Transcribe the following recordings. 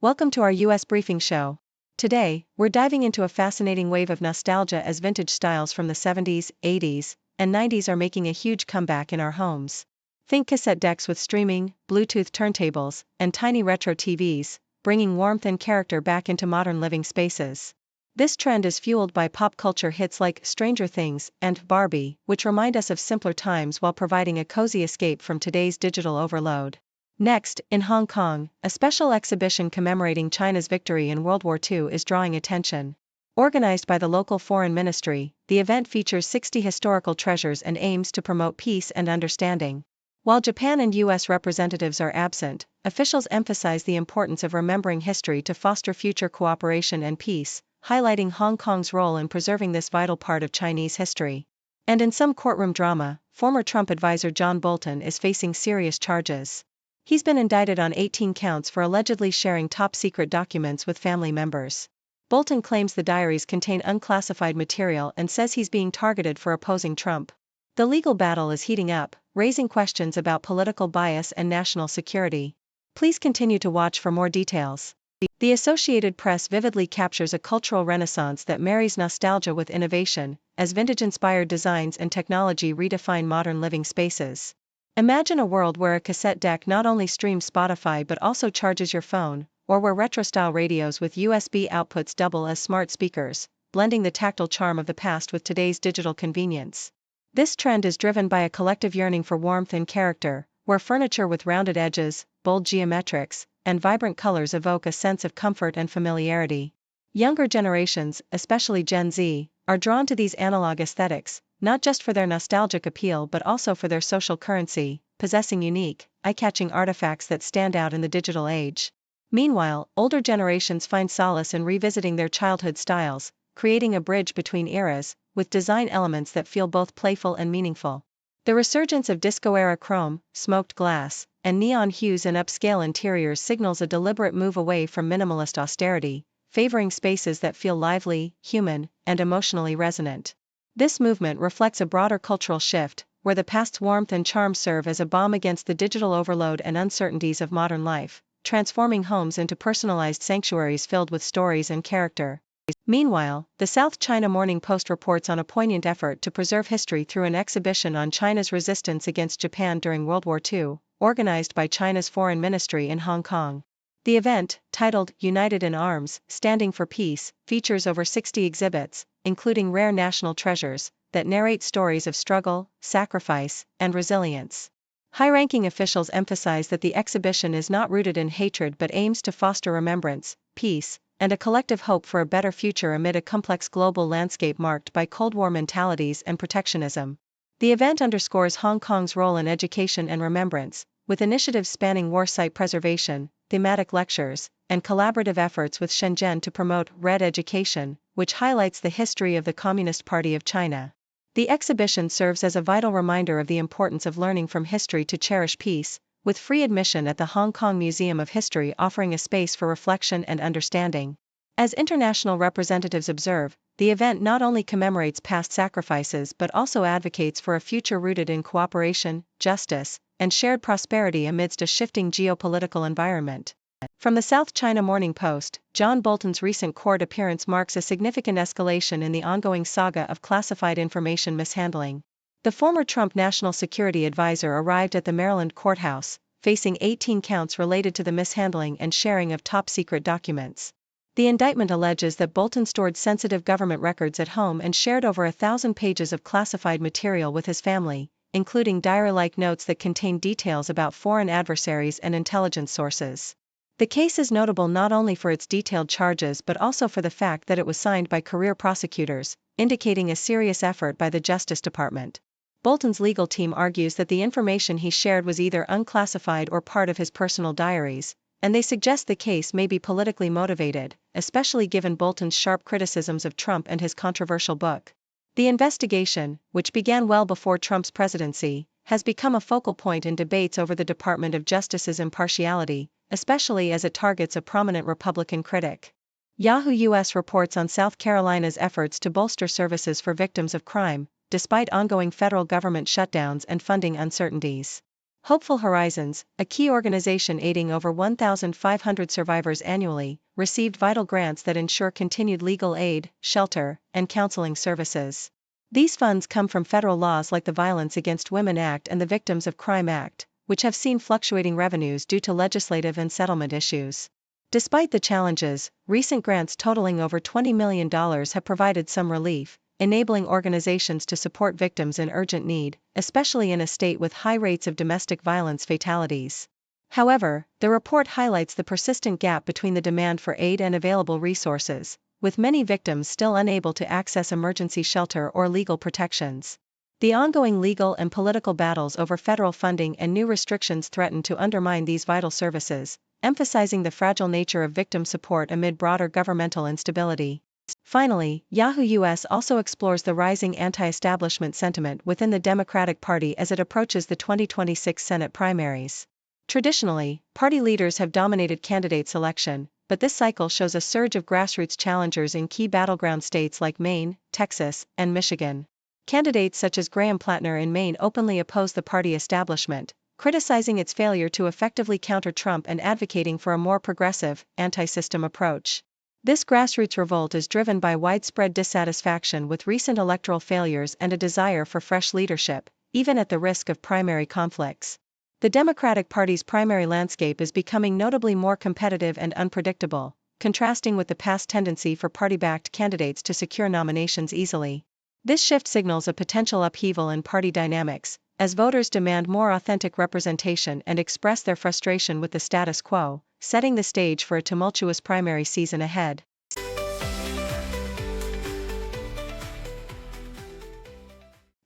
Welcome to our U.S. briefing show. Today, we're diving into a fascinating wave of nostalgia as vintage styles from the 70s, 80s, and 90s are making a huge comeback in our homes. Think cassette decks with streaming, Bluetooth turntables, and tiny retro TVs, bringing warmth and character back into modern living spaces. This trend is fueled by pop culture hits like Stranger Things and Barbie, which remind us of simpler times while providing a cozy escape from today's digital overload. Next, in Hong Kong, a special exhibition commemorating China's victory in World War II is drawing attention. Organized by the local foreign ministry, the event features 60 historical treasures and aims to promote peace and understanding. While Japan and U.S. representatives are absent, officials emphasize the importance of remembering history to foster future cooperation and peace, highlighting Hong Kong's role in preserving this vital part of Chinese history. And in some courtroom drama, former Trump advisor John Bolton is facing serious charges. He's been indicted on 18 counts for allegedly sharing top-secret documents with family members. Bolton claims the diaries contain unclassified material and says he's being targeted for opposing Trump. The legal battle is heating up, raising questions about political bias and national security. Please continue to watch for more details. The Associated Press vividly captures a cultural renaissance that marries nostalgia with innovation, as vintage-inspired designs and technology redefine modern living spaces. Imagine a world where a cassette deck not only streams Spotify but also charges your phone, or where retro-style radios with USB outputs double as smart speakers, blending the tactile charm of the past with today's digital convenience. This trend is driven by a collective yearning for warmth and character, where furniture with rounded edges, bold geometrics, and vibrant colors evoke a sense of comfort and familiarity. Younger generations, especially Gen Z, are drawn to these analog aesthetics, not just for their nostalgic appeal but also for their social currency, possessing unique, eye-catching artifacts that stand out in the digital age. Meanwhile, older generations find solace in revisiting their childhood styles, creating a bridge between eras, with design elements that feel both playful and meaningful. The resurgence of disco-era chrome, smoked glass, and neon hues in upscale interiors signals a deliberate move away from minimalist austerity, favoring spaces that feel lively, human, and emotionally resonant. This movement reflects a broader cultural shift, where the past's warmth and charm serve as a balm against the digital overload and uncertainties of modern life, transforming homes into personalized sanctuaries filled with stories and character. Meanwhile, the South China Morning Post reports on a poignant effort to preserve history through an exhibition on China's resistance against Japan during World War II, organized by China's foreign ministry in Hong Kong. The event, titled United in Arms, Standing for Peace, features over 60 exhibits, including rare national treasures, that narrate stories of struggle, sacrifice, and resilience. High-ranking officials emphasize that the exhibition is not rooted in hatred but aims to foster remembrance, peace, and a collective hope for a better future amid a complex global landscape marked by Cold War mentalities and protectionism. The event underscores Hong Kong's role in education and remembrance, with initiatives spanning war site preservation, thematic lectures, and collaborative efforts with Shenzhen to promote Red Education, which highlights the history of the Communist Party of China. The exhibition serves as a vital reminder of the importance of learning from history to cherish peace, with free admission at the Hong Kong Museum of History offering a space for reflection and understanding. As international representatives observe, the event not only commemorates past sacrifices but also advocates for a future rooted in cooperation, justice, and shared prosperity amidst a shifting geopolitical environment. From the South China Morning Post, John Bolton's recent court appearance marks a significant escalation in the ongoing saga of classified information mishandling. The former Trump national security advisor arrived at the Maryland courthouse, facing 18 counts related to the mishandling and sharing of top-secret documents. The indictment alleges that Bolton stored sensitive government records at home and shared over 1,000 pages of classified material with his family, including diary-like notes that contain details about foreign adversaries and intelligence sources. The case is notable not only for its detailed charges but also for the fact that it was signed by career prosecutors, indicating a serious effort by the Justice Department. Bolton's legal team argues that the information he shared was either unclassified or part of his personal diaries, and they suggest the case may be politically motivated, especially given Bolton's sharp criticisms of Trump and his controversial book. The investigation, which began well before Trump's presidency, has become a focal point in debates over the Department of Justice's impartiality, especially as it targets a prominent Republican critic. Yahoo U.S. reports on South Carolina's efforts to bolster services for victims of crime, despite ongoing federal government shutdowns and funding uncertainties. Hopeful Horizons, a key organization aiding over 1,500 survivors annually, received vital grants that ensure continued legal aid, shelter, and counseling services. These funds come from federal laws like the Violence Against Women Act and the Victims of Crime Act, which have seen fluctuating revenues due to legislative and settlement issues. Despite the challenges, recent grants totaling over $20 million have provided some relief, enabling organizations to support victims in urgent need, especially in a state with high rates of domestic violence fatalities. However, the report highlights the persistent gap between the demand for aid and available resources, with many victims still unable to access emergency shelter or legal protections. The ongoing legal and political battles over federal funding and new restrictions threaten to undermine these vital services, emphasizing the fragile nature of victim support amid broader governmental instability. Finally, Yahoo U.S. also explores the rising anti-establishment sentiment within the Democratic Party as it approaches the 2026 Senate primaries. Traditionally, party leaders have dominated candidate selection, but this cycle shows a surge of grassroots challengers in key battleground states like Maine, Texas, and Michigan. Candidates such as Graham Plattner in Maine openly oppose the party establishment, criticizing its failure to effectively counter Trump and advocating for a more progressive, anti-system approach. This grassroots revolt is driven by widespread dissatisfaction with recent electoral failures and a desire for fresh leadership, even at the risk of primary conflicts. The Democratic Party's primary landscape is becoming notably more competitive and unpredictable, contrasting with the past tendency for party-backed candidates to secure nominations easily. This shift signals a potential upheaval in party dynamics, as voters demand more authentic representation and express their frustration with the status quo, setting the stage for a tumultuous primary season ahead.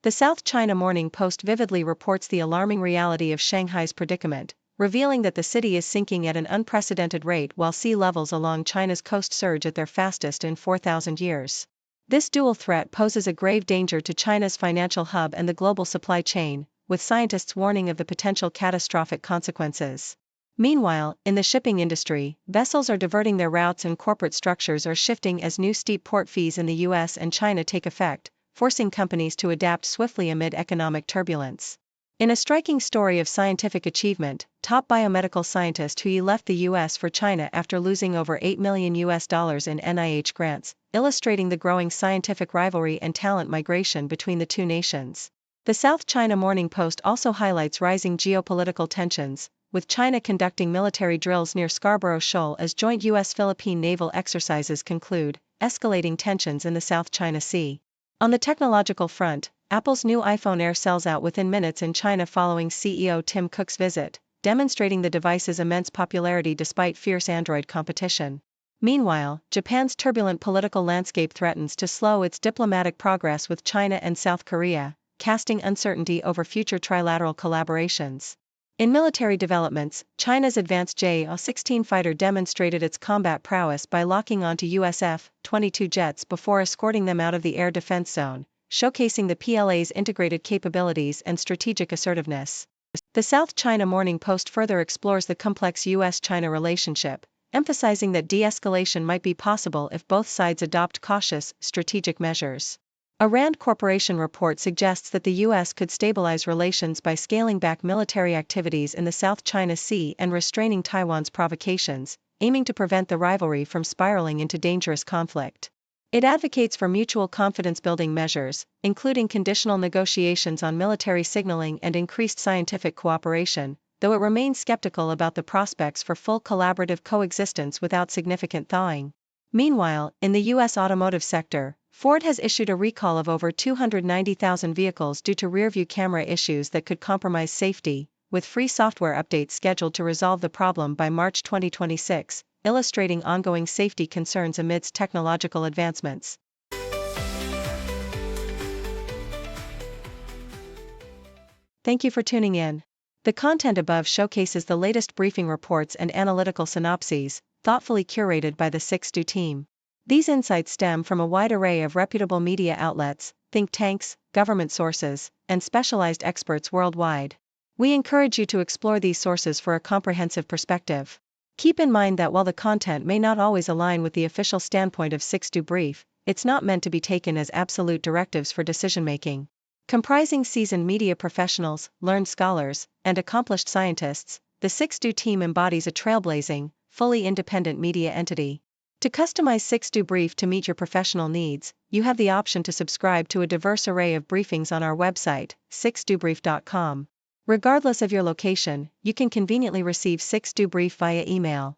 The South China Morning Post vividly reports the alarming reality of Shanghai's predicament, revealing that the city is sinking at an unprecedented rate while sea levels along China's coast surge at their fastest in 4,000 years. This dual threat poses a grave danger to China's financial hub and the global supply chain, with scientists warning of the potential catastrophic consequences. Meanwhile, in the shipping industry, vessels are diverting their routes and corporate structures are shifting as new steep port fees in the U.S. and China take effect, forcing companies to adapt swiftly amid economic turbulence. In a striking story of scientific achievement, top biomedical scientist Hu Yi left the U.S. for China after losing over $8 million in NIH grants, illustrating the growing scientific rivalry and talent migration between the two nations. The South China Morning Post also highlights rising geopolitical tensions, with China conducting military drills near Scarborough Shoal as joint U.S.-Philippine naval exercises conclude, escalating tensions in the South China Sea. On the technological front, Apple's new iPhone Air sells out within minutes in China following CEO Tim Cook's visit, demonstrating the device's immense popularity despite fierce Android competition. Meanwhile, Japan's turbulent political landscape threatens to slow its diplomatic progress with China and South Korea, casting uncertainty over future trilateral collaborations. In military developments, China's advanced J-16 fighter demonstrated its combat prowess by locking onto US F-22 jets before escorting them out of the air defense zone, showcasing the PLA's integrated capabilities and strategic assertiveness. The South China Morning Post further explores the complex US-China relationship, emphasizing that de-escalation might be possible if both sides adopt cautious, strategic measures. A Rand Corporation report suggests that the U.S. could stabilize relations by scaling back military activities in the South China Sea and restraining Taiwan's provocations, aiming to prevent the rivalry from spiraling into dangerous conflict. It advocates for mutual confidence-building measures, including conditional negotiations on military signaling and increased scientific cooperation, though it remains skeptical about the prospects for full collaborative coexistence without significant thawing. Meanwhile, in the U.S. automotive sector, Ford has issued a recall of over 290,000 vehicles due to rearview camera issues that could compromise safety, with free software updates scheduled to resolve the problem by March 2026, illustrating ongoing safety concerns amidst technological advancements. Thank you for tuning in. The content above showcases the latest briefing reports and analytical synopses, thoughtfully curated by the 6Do team. These insights stem from a wide array of reputable media outlets, think tanks, government sources, and specialized experts worldwide. We encourage you to explore these sources for a comprehensive perspective. Keep in mind that while the content may not always align with the official standpoint of 6Do Brief, it's not meant to be taken as absolute directives for decision-making. Comprising seasoned media professionals, learned scholars, and accomplished scientists, the 6Do team embodies a trailblazing, fully independent media entity. To customize 6Do Brief to meet your professional needs, you have the option to subscribe to a diverse array of briefings on our website, 6dobrief.com. Regardless of your location, you can conveniently receive 6Do Brief via email.